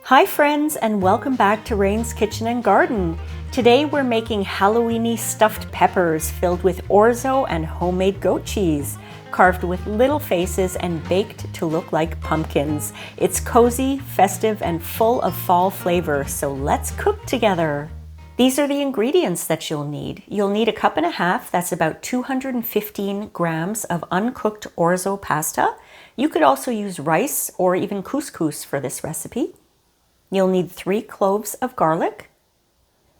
Hi friends, and welcome back to Rain's Kitchen and Garden. Today we're making Halloweenie stuffed peppers filled with orzo and homemade goat cheese, carved with little faces and baked to look like pumpkins. It's cozy, festive, and full of fall flavor, so let's cook together. These are the ingredients that you'll need. You'll need 1.5 cups, that's about 215 grams of uncooked orzo pasta. You could also use rice or even couscous for this recipe. You'll need 3 cloves of garlic,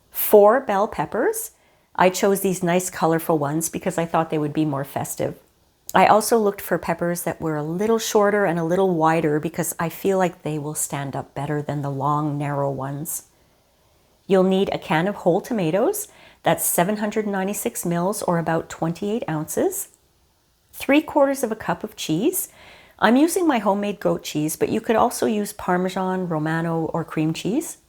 4 bell peppers. I chose these nice colorful ones because I thought they would be more festive. I also looked for peppers that were a little shorter and a little wider because I feel like they will stand up better than the long, narrow ones. You'll need a can of whole tomatoes, that's 796 mils or about 28 ounces. 3/4 cup of cheese. I'm using my homemade goat cheese, but you could also use Parmesan, Romano, or cream cheese.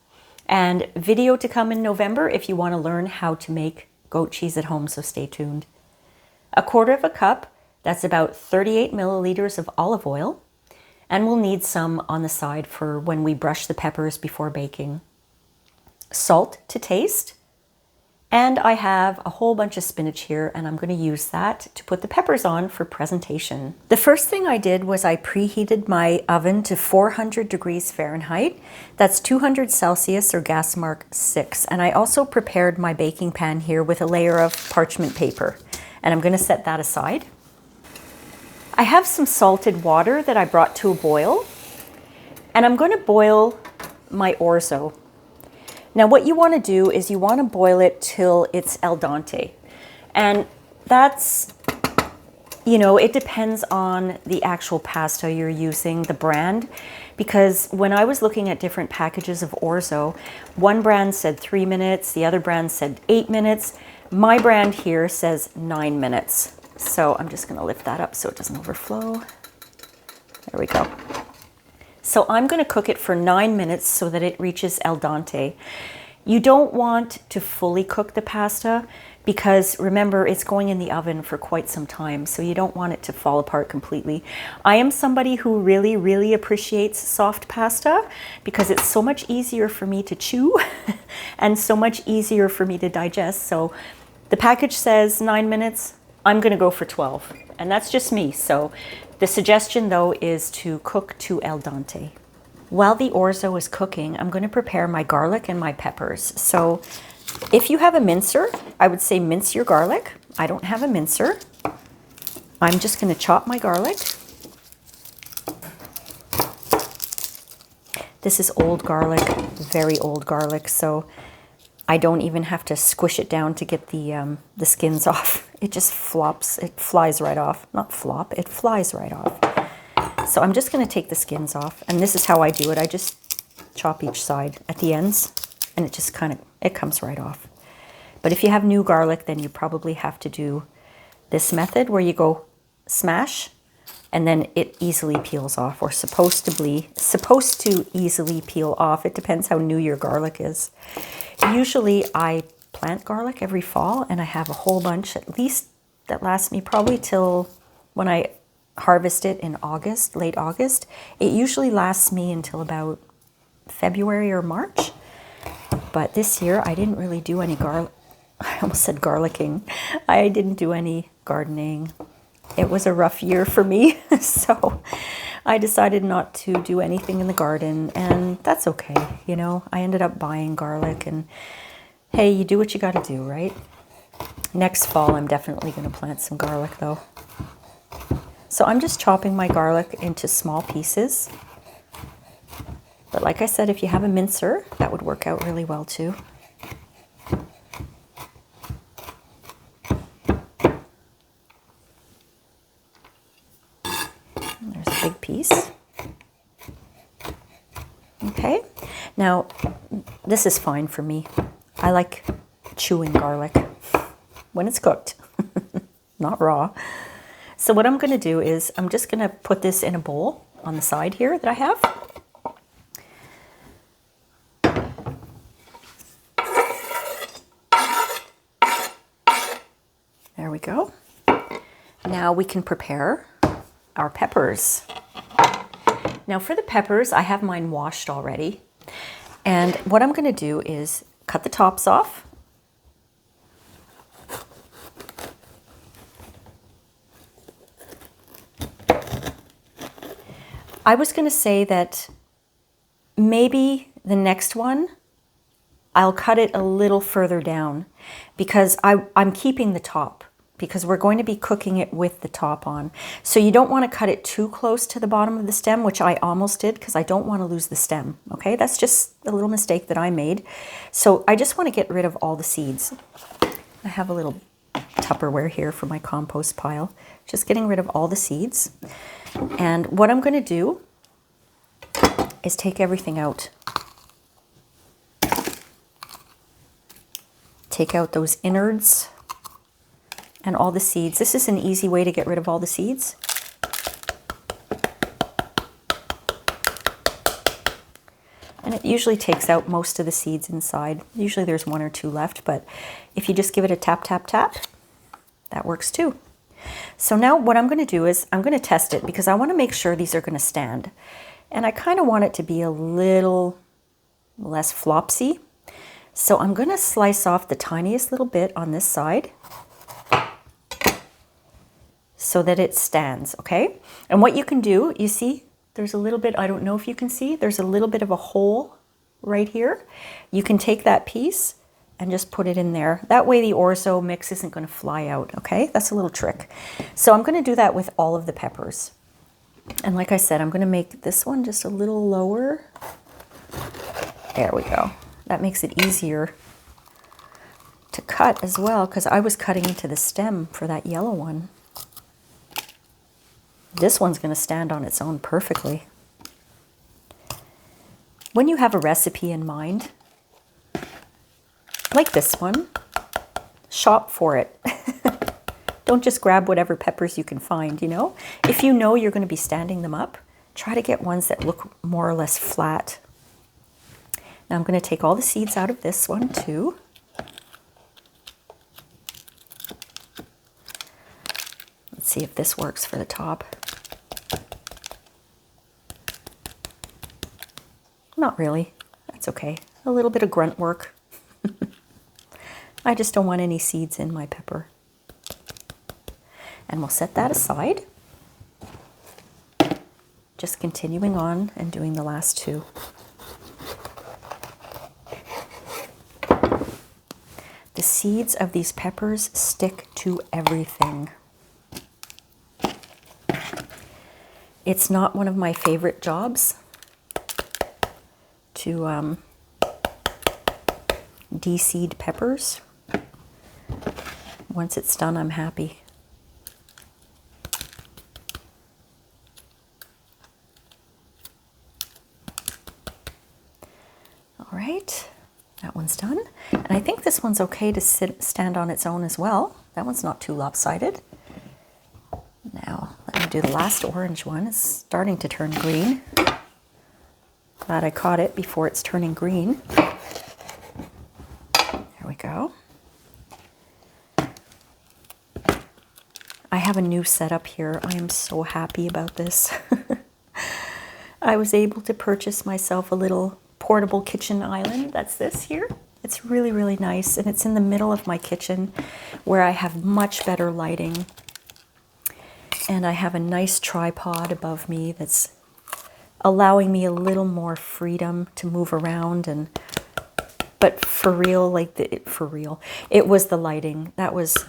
And video to come in November if you want to learn how to make goat cheese at home, so stay tuned. 1/4 cup, that's about 38 milliliters of olive oil. And we'll need some on the side for when we brush the peppers before baking. Salt to taste. And I have a whole bunch of spinach here, and I'm going to use that to put the peppers on for presentation. The first thing I did was I preheated my oven to 400 degrees Fahrenheit. That's 200 Celsius or gas mark 6. And I also prepared my baking pan here with a layer of parchment paper. And I'm going to set that aside. I have some salted water that I brought to a boil. And I'm going to boil my orzo. Now what you want to do is you want to boil it till it's al dente. And that's, it depends on the actual pasta you're using, the brand. Because when I was looking at different packages of orzo, one brand said 3 minutes, the other brand said 8 minutes. My brand here says 9 minutes. So I'm just going to lift that up so it doesn't overflow. There we go. So I'm going to cook it for 9 minutes so that it reaches al dente. You don't want to fully cook the pasta because remember it's going in the oven for quite some time, so you don't want it to fall apart completely. I am somebody who really appreciates soft pasta because it's so much easier for me to chew and so much easier for me to digest. So the package says 9 minutes, I'm going to go for 12, and that's just me. So the suggestion, though, is to cook to al dente. While the orzo is cooking, I'm going to prepare my garlic and my peppers. So if you have a mincer, I would say mince your garlic. I don't have a mincer. I'm just going to chop my garlic. This is old garlic, very old garlic, so I don't even have to squish it down to get the skins off. It just flops, it flies right off. Not flop, it flies right off. So I'm just going to take the skins off, and this is how I do it. I just chop each side at the ends, and it just it comes right off. But if you have new garlic, then you probably have to do this method where you go smash, and then it easily peels off, or supposed to easily peel off. It depends how new your garlic is. Usually I plant garlic every fall, and I have a whole bunch, at least that lasts me probably till when I harvest it in August, late August. It usually lasts me until about February or March. But this year I didn't really do any I almost said garlicking. I didn't do any gardening. It was a rough year for me, so I decided not to do anything in the garden, and that's okay. I ended up buying garlic, and hey, you do what you got to do, right? Next fall, I'm definitely going to plant some garlic, though. So I'm just chopping my garlic into small pieces. But like I said, if you have a mincer, that would work out really well, too. There's a big piece. Okay, now this is fine for me. I like chewing garlic when it's cooked, not raw. So what I'm going to do is I'm just going to put this in a bowl on the side here that I have. There we go. Now we can prepare our peppers. Now for the peppers, I have mine washed already. And what I'm going to do is cut the tops off. I was going to say that maybe the next one, I'll cut it a little further down because I'm keeping the top because we're going to be cooking it with the top on. So you don't want to cut it too close to the bottom of the stem, which I almost did because I don't want to lose the stem. Okay, that's just a little mistake that I made. So I just want to get rid of all the seeds. I have a little Tupperware here for my compost pile. Just getting rid of all the seeds. And what I'm going to do is take everything out. Take out those innards and all the seeds. This is an easy way to get rid of all the seeds. And it usually takes out most of the seeds inside. Usually there's one or two left, but if you just give it a tap, tap, tap, that works too. So now what I'm going to do is I'm going to test it because I want to make sure these are going to stand. And I kind of want it to be a little less flopsy. So I'm going to slice off the tiniest little bit on this side so that it stands, okay? And what you can do, you see, there's a little bit, I don't know if you can see, there's a little bit of a hole right here. You can take that piece and just put it in there. That way the orzo mix isn't going to fly out, okay? That's a little trick. So I'm going to do that with all of the peppers. And like I said, I'm going to make this one just a little lower. There we go. That makes it easier to cut as well because I was cutting into the stem for that yellow one. This one's going to stand on its own perfectly. When you have a recipe in mind, like this one, shop for it. Don't just grab whatever peppers you can find, you know? If you know you're going to be standing them up, try to get ones that look more or less flat. Now I'm going to take all the seeds out of this one too. Let's see if this works for the top. Not really. That's okay. A little bit of grunt work. I just don't want any seeds in my pepper. And we'll set that aside. Just continuing on and doing the last two. The seeds of these peppers stick to everything. It's not one of my favorite jobs to de-seed peppers. Once it's done, I'm happy. All right, that one's done. And I think this one's okay to stand on its own as well. That one's not too lopsided. Now, let me do the last orange one. It's starting to turn green. Glad I caught it before it's turning green. There we go. I have a new setup here. I am so happy about this. I was able to purchase myself a little portable kitchen island. That's this here. It's really, really nice. And it's in the middle of my kitchen where I have much better lighting. And I have a nice tripod above me that's allowing me a little more freedom to move around. But for real, it was the lighting. That was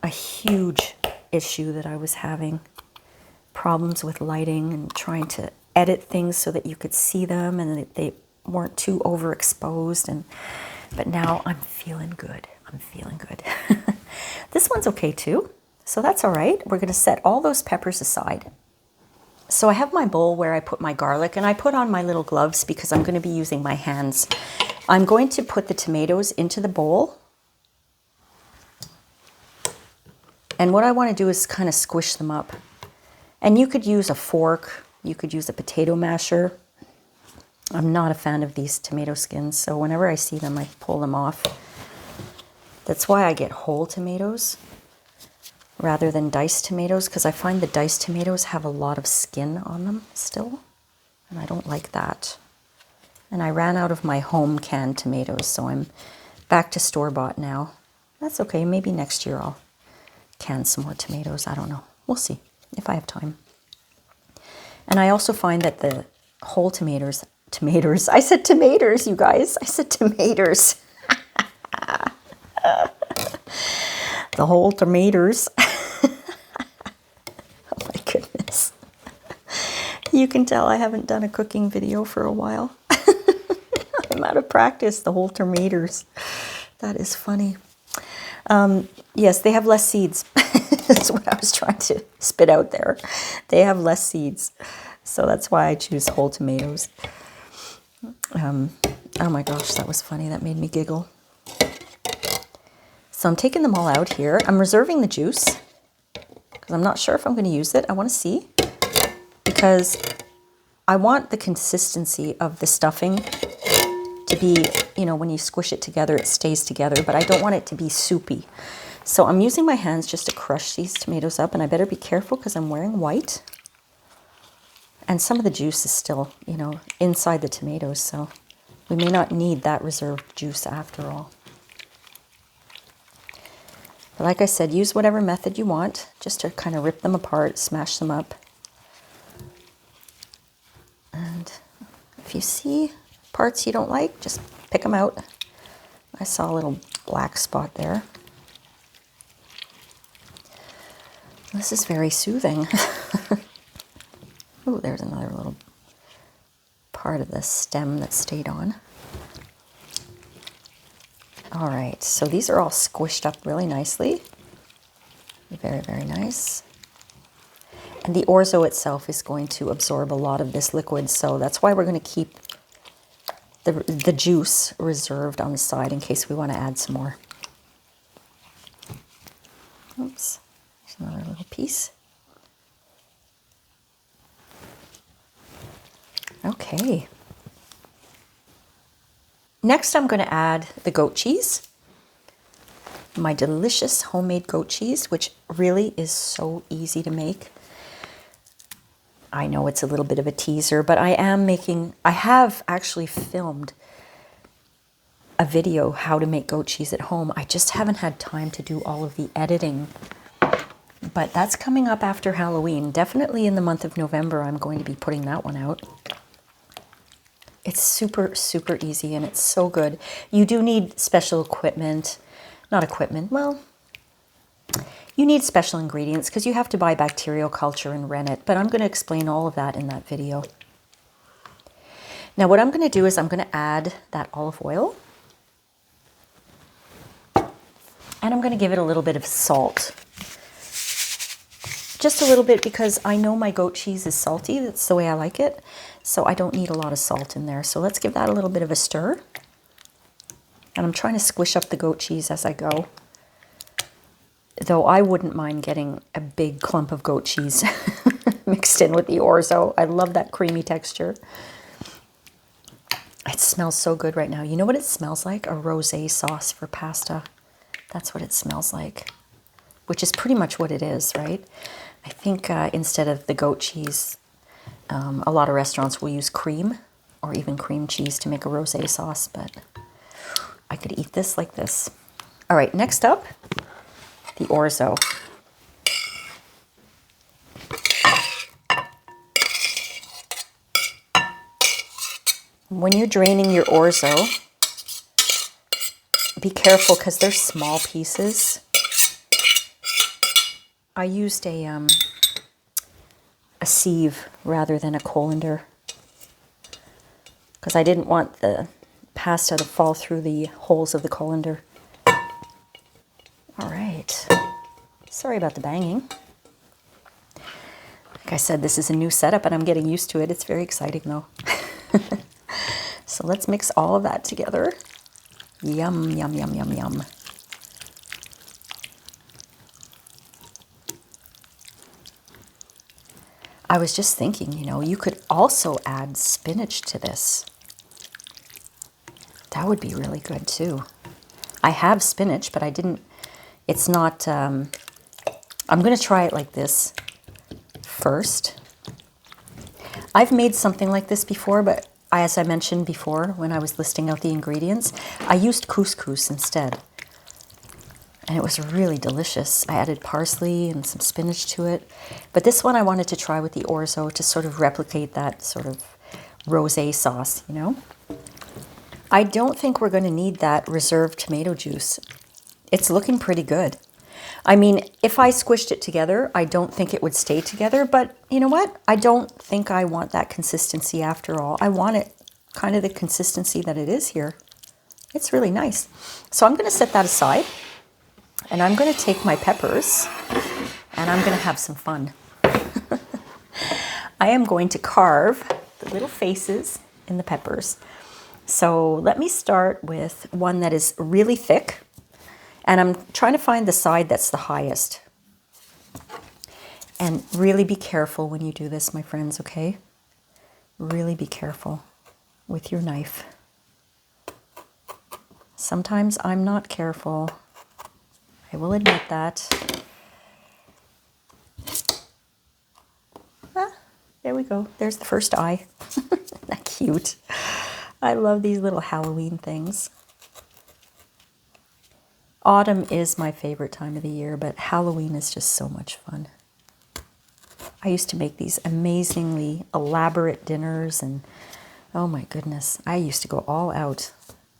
a huge issue that I was having. Problems with lighting and trying to edit things so that you could see them and that they weren't too overexposed. But now I'm feeling good. I'm feeling good. This one's okay too. So that's all right. We're going to set all those peppers aside. So I have my bowl where I put my garlic, and I put on my little gloves because I'm going to be using my hands. I'm going to put the tomatoes into the bowl. And what I want to do is kind of squish them up. And you could use a fork. You could use a potato masher. I'm not a fan of these tomato skins, so whenever I see them, I pull them off. That's why I get whole tomatoes rather than diced tomatoes, because I find the diced tomatoes have a lot of skin on them still, and I don't like that. And I ran out of my home canned tomatoes, so I'm back to store-bought now. That's okay, maybe next year I'll can some more tomatoes. I don't know. We'll see if I have time. And I also find that the whole tomatoes, I said tomatoes, you guys. I said tomatoes. The whole tomatoes. Oh my goodness. You can tell I haven't done a cooking video for a while. I'm out of practice. The whole tomatoes. That is funny. Yes, they have less seeds. That's what I was trying to spit out there. They have less seeds. So that's why I choose whole tomatoes. Oh my gosh, that was funny. That made me giggle. So I'm taking them all out here. I'm reserving the juice because I'm not sure if I'm going to use it. I want to see because I want the consistency of the stuffing to be, you know, when you squish it together, it stays together, but I don't want it to be soupy. So I'm using my hands just to crush these tomatoes up, and I better be careful because I'm wearing white. And some of the juice is still, you know, inside the tomatoes, so we may not need that reserved juice after all. But like I said, use whatever method you want, just to kind of rip them apart, smash them up. And if you see parts you don't like, just pick them out. I saw a little black spot there. This is very soothing. Oh, there's another little part of the stem that stayed on. All right, so these are all squished up really nicely. Very, very nice. And the orzo itself is going to absorb a lot of this liquid, so that's why we're going to keep the juice reserved on the side in case we want to add some more. Oops, there's another little piece. Okay. Next, I'm going to add the goat cheese, my delicious homemade goat cheese, which really is so easy to make. I know it's a little bit of a teaser, but I have actually filmed a video how to make goat cheese at home. I just haven't had time to do all of the editing, but that's coming up after Halloween. Definitely in the month of November, I'm going to be putting that one out. It's super, super easy and it's so good. You do need special equipment, not equipment, well, you need special ingredients because you have to buy bacterial culture and rennet, but I'm going to explain all of that in that video. Now what I'm going to do is I'm going to add that olive oil and I'm going to give it a little bit of salt. Just a little bit because I know my goat cheese is salty. That's the way I like it. So I don't need a lot of salt in there. So let's give that a little bit of a stir. And I'm trying to squish up the goat cheese as I go. Though I wouldn't mind getting a big clump of goat cheese mixed in with the orzo. I love that creamy texture. It smells so good right now. You know what it smells like? A rosé sauce for pasta. That's what it smells like. Which is pretty much what it is, right? I think instead of the goat cheese, a lot of restaurants will use cream or even cream cheese to make a rosé sauce, but I could eat this like this. All right, next up, the orzo. When you're draining your orzo, be careful because they're small pieces. I used a sieve rather than a colander because I didn't want the pasta to fall through the holes of the colander. All right. Sorry about the banging. Like I said, this is a new setup and I'm getting used to it. It's very exciting though. So let's mix all of that together. Yum, yum, yum, yum, yum. I was just thinking, you know, you could also add spinach to this. That would be really good too. I have spinach, but I didn't, it's not, I'm going to try it like this first. I've made something like this before, but as I mentioned before when I was listing out the ingredients, I used couscous instead. And it was really delicious. I added parsley and some spinach to it. But this one I wanted to try with the orzo to sort of replicate that sort of rosé sauce, you know? I don't think we're going to need that reserved tomato juice. It's looking pretty good. I mean, if I squished it together, I don't think it would stay together. But you know what? I don't think I want that consistency after all. I want it kind of the consistency that it is here. It's really nice. So I'm going to set that aside. And I'm going to take my peppers and I'm going to have some fun. I am going to carve the little faces in the peppers. So let me start with one that is really thick. And I'm trying to find the side that's the highest. And really be careful when you do this, my friends, okay? Really be careful with your knife. Sometimes I'm not careful. I will admit that. Ah, there we go. There's the first eye. Isn't that cute? I love these little Halloween things. Autumn is my favorite time of the year, but Halloween is just so much fun. I used to make these amazingly elaborate dinners, and oh my goodness, I used to go all out.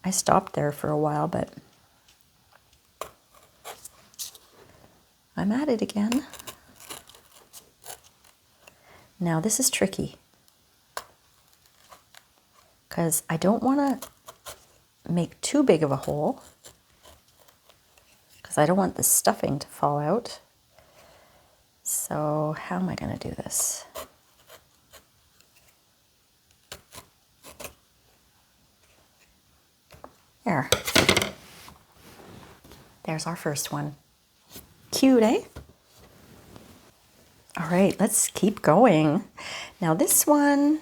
I stopped there for a while, but I'm at it again. Now this is tricky because I don't want to make too big of a hole because I don't want the stuffing to fall out. So how am I going to do this? There. There's our first one. Cute, eh? All right, let's keep going. Now this one,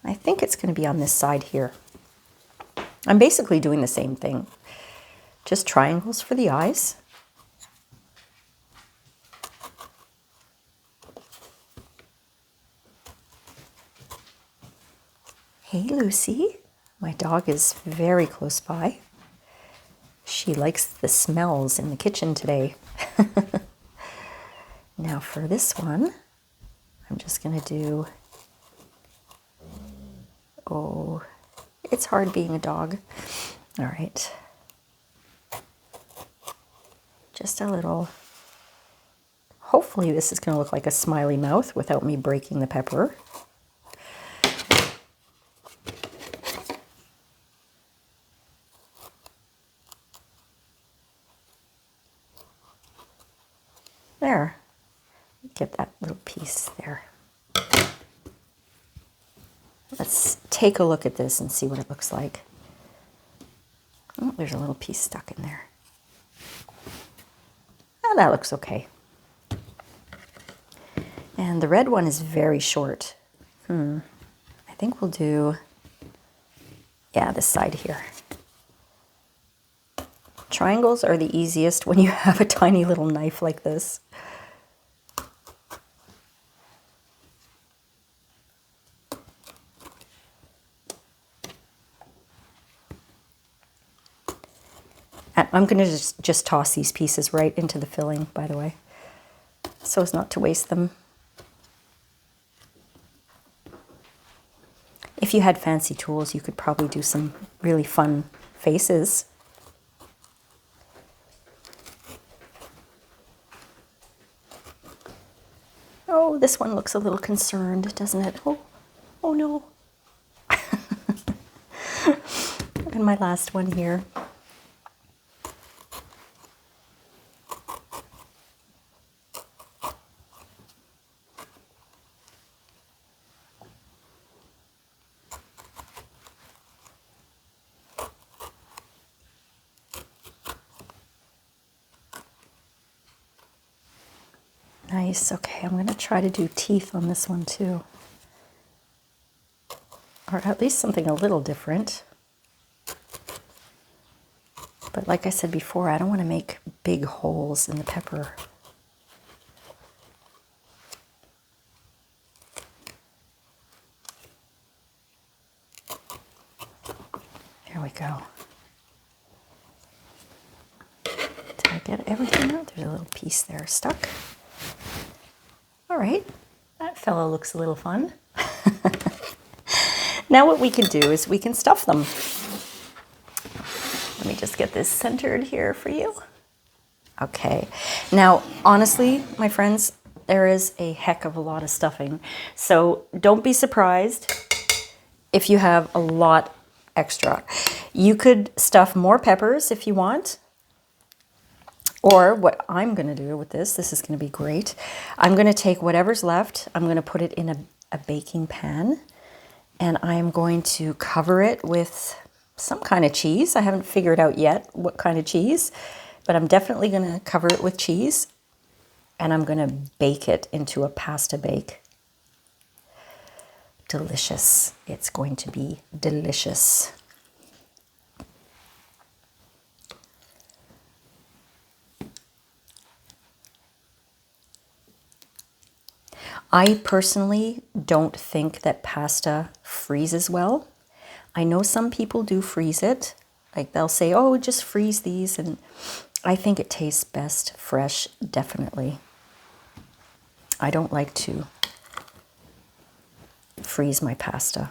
I think it's going to be on this side here. I'm basically doing the same thing. Just triangles for the eyes. Hey, Lucy. My dog is very close by. She likes the smells in the kitchen today. Now for this one, I'm just going to do, oh, it's hard being a dog. All right. Just a little, hopefully this is going to look like a smiley mouth without me breaking the pepper. There. Get that little piece there. Let's take a look at this and see what it looks like. Oh, there's a little piece stuck in there. Oh, that looks okay. And the red one is very short. I think we'll do, yeah, this side here. Triangles are the easiest when you have a tiny little knife like this. I'm going to just toss these pieces right into the filling, by the way, so as not to waste them. If you had fancy tools, you could probably do some really fun faces. Oh, this one looks a little concerned, doesn't it? Oh, oh no. And my last one here. Nice. Okay, I'm going to try to do teeth on this one too. Or at least something a little different. But like I said before, I don't want to make big holes in the pepper. There we go. Did I get everything out? There's a little piece there stuck. All right, that fellow looks a little fun. Now what we can do is we can stuff them. Let me just get this centered here for you. Okay, now honestly, my friends, there is a heck of a lot of stuffing. So don't be surprised if you have a lot extra. You could stuff more peppers if you want. Or what I'm gonna do with this is gonna be great. I'm gonna take whatever's left, I'm gonna put it in a baking pan, and I'm going to cover it with some kind of cheese. I haven't figured out yet what kind of cheese, but I'm definitely gonna cover it with cheese, and I'm gonna bake it into a pasta bake. Delicious. It's going to be delicious. I personally don't think that pasta freezes well. I know some people do freeze it. Like they'll say, oh, just freeze these. And I think it tastes best fresh, definitely. I don't like to freeze my pasta.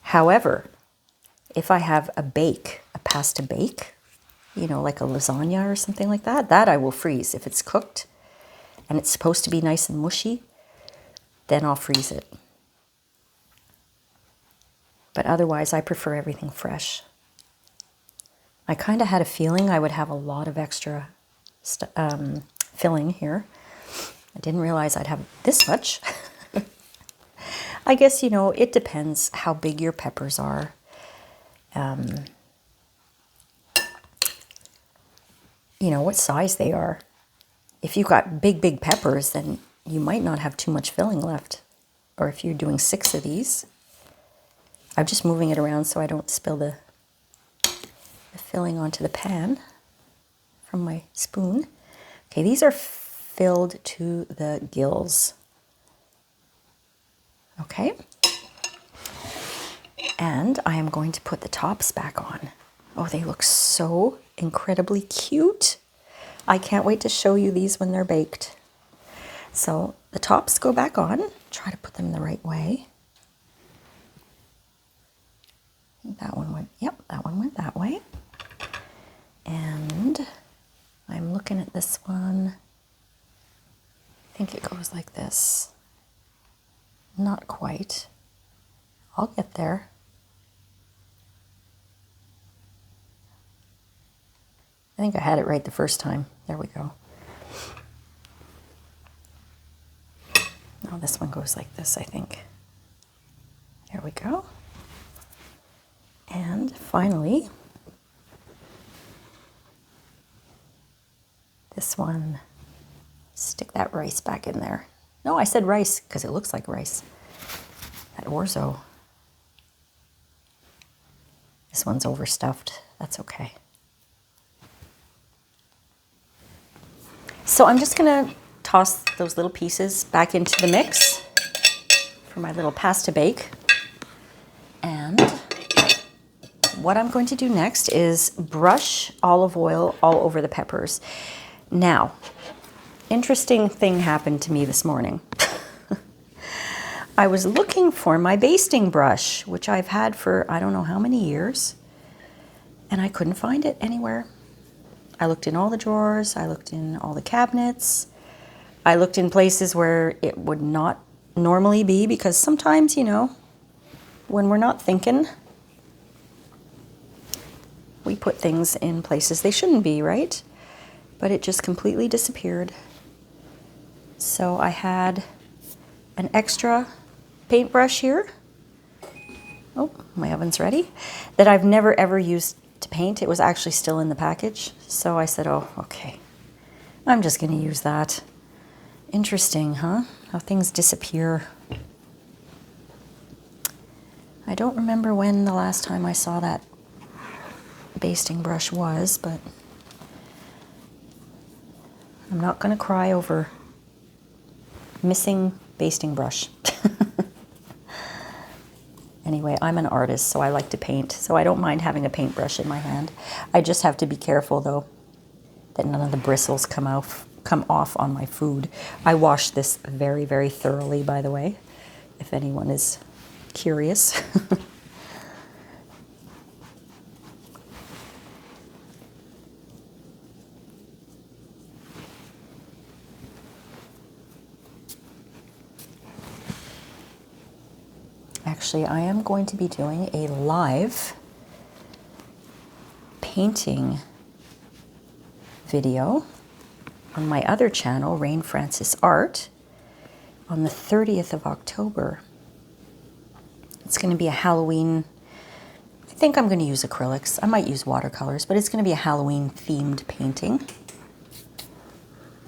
However, if I have a pasta bake, you know, like a lasagna or something like that, that I will freeze. If it's cooked and it's supposed to be nice and mushy, then I'll freeze it. But otherwise, I prefer everything fresh. I kind of had a feeling I would have a lot of extra filling here. I didn't realize I'd have this much. I guess, you know, it depends how big your peppers are. You know, what size they are. If you've got big peppers, then you might not have too much filling left. Or if you're doing 6 of these. I'm just moving it around so I don't spill the filling onto the pan from my spoon. Okay, these are filled to the gills. Okay. And I am going to put the tops back on. Oh, they look so incredibly cute. I can't wait to show you these when they're baked. So the tops go back on. Try to put them the right way. That one went, yep, that one went that way. And I'm looking at this one. I think it goes like this. Not quite. I'll get there. I think I had it right the first time. There we go. Now this one goes like this, I think. There we go. And finally, this one, stick that rice back in there. No, I said rice because it looks like rice. That orzo. This one's overstuffed. That's okay. So I'm just gonna toss those little pieces back into the mix for my little pasta bake. And what I'm going to do next is brush olive oil all over the peppers. Now, interesting thing happened to me this morning. I was looking for my basting brush, which I've had for I don't know how many years, and I couldn't find it anywhere. I looked in all the drawers, I looked in all the cabinets, I looked in places where it would not normally be, because sometimes, you know, when we're not thinking, we put things in places they shouldn't be, right? But it just completely disappeared. So I had an extra paintbrush here. Oh, my oven's ready. That I've never ever used to paint. It was actually still in the package. So I said, oh, okay. I'm just gonna use that. Interesting, huh? How things disappear. I don't remember when the last time I saw that basting brush was, but I'm not gonna cry over missing basting brush. Anyway, I'm an artist, so I like to paint, so I don't mind having a paintbrush in my hand. I just have to be careful, though, that none of the bristles come off on my food. I wash this very, very thoroughly, by the way, if anyone is curious. Actually, I am going to be doing a live painting video on my other channel, Rain Francis Art, on the 30th of October. It's going to be a Halloween, I think I'm going to use acrylics. I might use watercolors, but it's going to be a Halloween themed painting.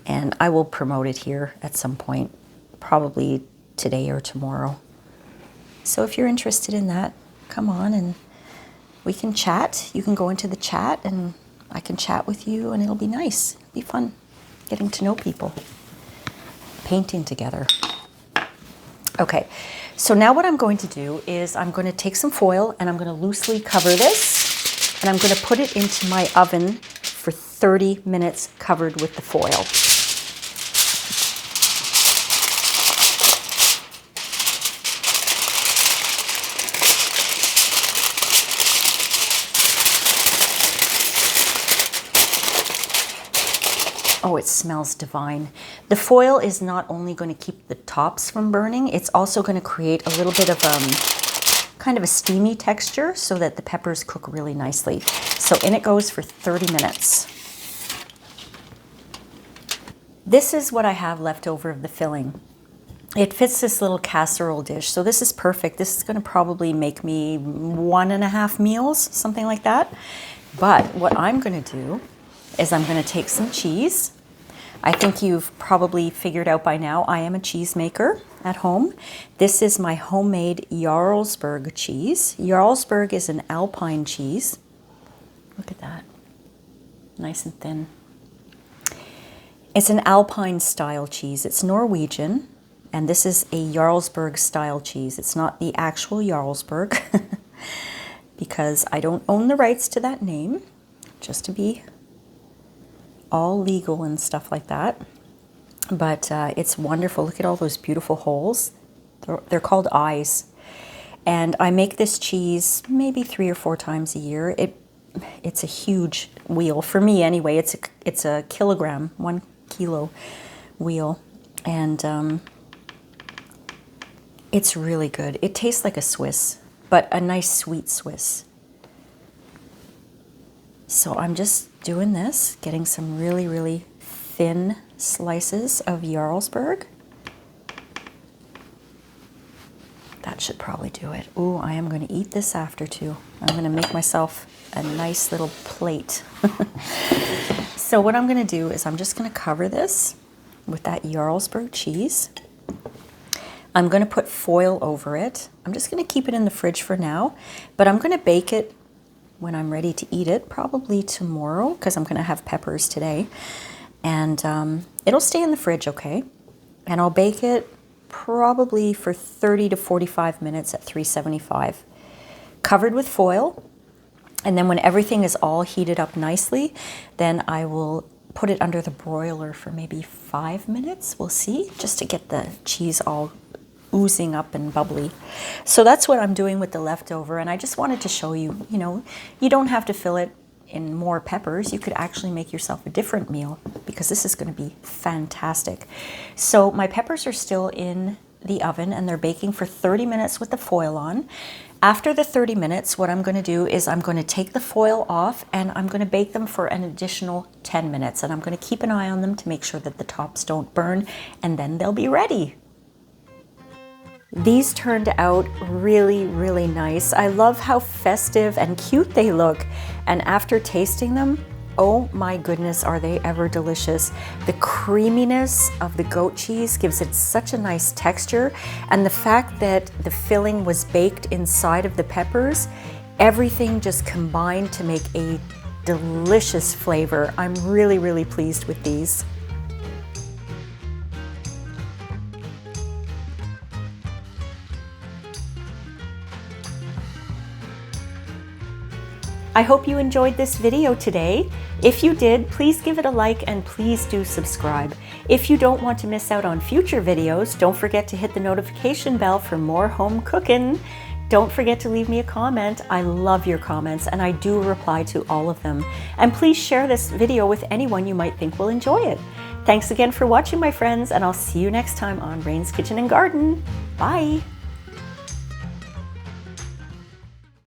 And I will promote it here at some point, probably today or tomorrow. So if you're interested in that, come on and we can chat. You can go into the chat and I can chat with you and it'll be nice. It'll be fun getting to know people, painting together. Okay, so now what I'm going to do is I'm going to take some foil and I'm going to loosely cover this and I'm going to put it into my oven for 30 minutes covered with the foil. Oh, it smells divine. The foil is not only going to keep the tops from burning, it's also going to create a little bit of kind of a steamy texture so that the peppers cook really nicely. So in it goes for 30 minutes. This is what I have left over of the filling. It fits this little casserole dish, so this is perfect. This is going to probably make me 1.5 meals, something like that. But what I'm going to do is I'm going to take some cheese. I think you've probably figured out by now I am a cheese maker at home. This is my homemade Jarlsberg cheese. Jarlsberg is an Alpine cheese. Look at that. Nice and thin. It's an Alpine style cheese. It's Norwegian, and this is a Jarlsberg style cheese. It's not the actual Jarlsberg because I don't own the rights to that name, just to be all legal and stuff like that. But it's wonderful. Look at all those beautiful holes. They're called eyes. And I make this cheese maybe 3 or 4 times a year. It's a huge wheel. For me anyway, it's a kilogram, 1 kilo wheel. And it's really good. It tastes like a Swiss, but a nice sweet Swiss. So I'm just doing this, getting some really, really thin slices of Jarlsberg. That should probably do it. Ooh, I am going to eat this after too. I'm going to make myself a nice little plate. So what I'm going to do is I'm just going to cover this with that Jarlsberg cheese. I'm going to put foil over it. I'm just going to keep it in the fridge for now, but I'm going to bake it when I'm ready to eat it, probably tomorrow, because I'm going to have peppers today. And it'll stay in the fridge, okay? And I'll bake it probably for 30 to 45 minutes at 375, covered with foil. And then when everything is all heated up nicely, then I will put it under the broiler for maybe 5 minutes. We'll see, just to get the cheese all oozing up and bubbly. So that's what I'm doing with the leftover, and I just wanted to show you, you know, you don't have to fill it in more peppers. You could actually make yourself a different meal because this is going to be fantastic. So my peppers are still in the oven and they're baking for 30 minutes with the foil on. After the 30 minutes, what I'm going to do is I'm going to take the foil off and I'm going to bake them for an additional 10 minutes, and I'm going to keep an eye on them to make sure that the tops don't burn, and then they'll be ready. These turned out really, really nice. I love how festive and cute they look. And after tasting them, oh my goodness, are they ever delicious. The creaminess of the goat cheese gives it such a nice texture. And the fact that the filling was baked inside of the peppers, everything just combined to make a delicious flavor. I'm really, really pleased with these. I hope you enjoyed this video today. If you did, please give it a like and please do subscribe. If you don't want to miss out on future videos, don't forget to hit the notification bell for more home cooking. Don't forget to leave me a comment. I love your comments and I do reply to all of them. And please share this video with anyone you might think will enjoy it. Thanks again for watching, my friends, and I'll see you next time on Rain's Kitchen and Garden. Bye.